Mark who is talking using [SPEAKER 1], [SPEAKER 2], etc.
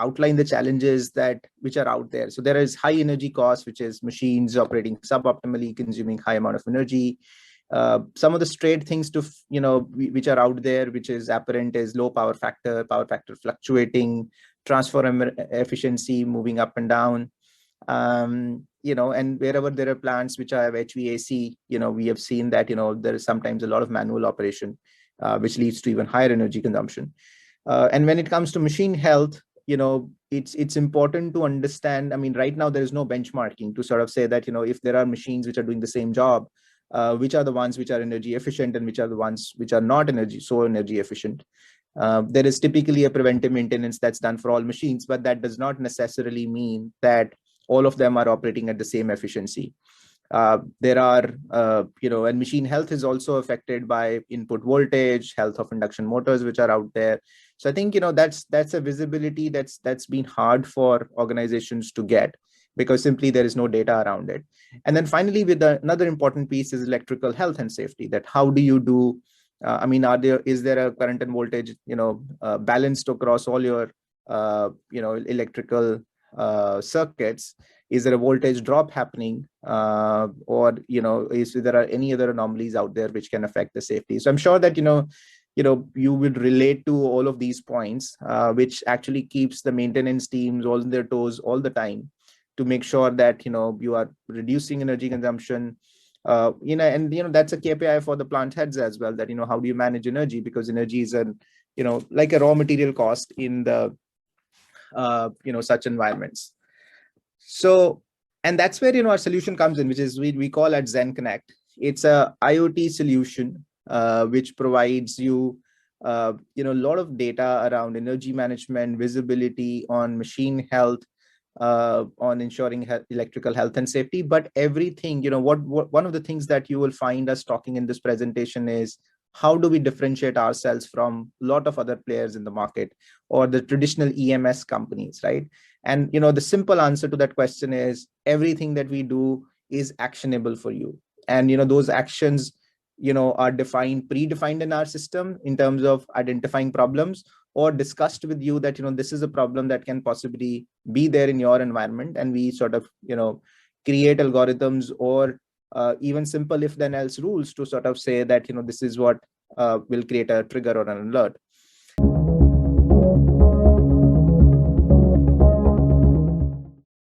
[SPEAKER 1] outline the challenges which are out there. So there is high energy cost, which is machines operating suboptimally, consuming high amount of energy. Some of the straight things to, which are out there, which is apparent, is low power factor fluctuating, transformer efficiency moving up and down. And wherever there are plants which have HVAC, we have seen that, there is sometimes a lot of manual operation, which leads to even higher energy consumption. And when it comes to machine health, it's important to understand. I mean, right now there is no benchmarking to sort of say that, if there are machines which are doing the same job, which are the ones which are energy efficient and which are the ones which are not energy efficient. There is typically a preventive maintenance that's done for all machines, but that does not necessarily mean that all of them are operating at the same efficiency. There are, and machine health is also affected by input voltage, health of induction motors, which are out there. So I think, that's a visibility that's been hard for organizations to get, because simply there is no data around it. And then finally, with another important piece is electrical health and safety. That how do you do? Is there a current and voltage, balanced across all your, electrical circuits? Is there a voltage drop happening, or is there are any other anomalies out there which can affect the safety? So I'm sure that you would relate to all of these points, which actually keeps the maintenance teams on their toes all the time to make sure that you are reducing energy consumption. And that's a KPI for the plant heads as well. That how do you manage energy, because energy is like a raw material cost in the such environments. So, and that's where our solution comes in, which is we call it ZenConnect. It's a IoT solution which provides you a lot of data around energy management, visibility on machine health, on ensuring electrical health and safety. But everything, one of the things that you will find us talking in this presentation is, how do we differentiate ourselves from a lot of other players in the market or the traditional EMS companies, right? And the simple answer to that question is, everything that we do is actionable for you. And those actions are predefined in our system in terms of identifying problems, or discussed with you that this is a problem that can possibly be there in your environment, and we sort of create algorithms or even simple if then else rules to sort of say that this is what will create a trigger or an alert.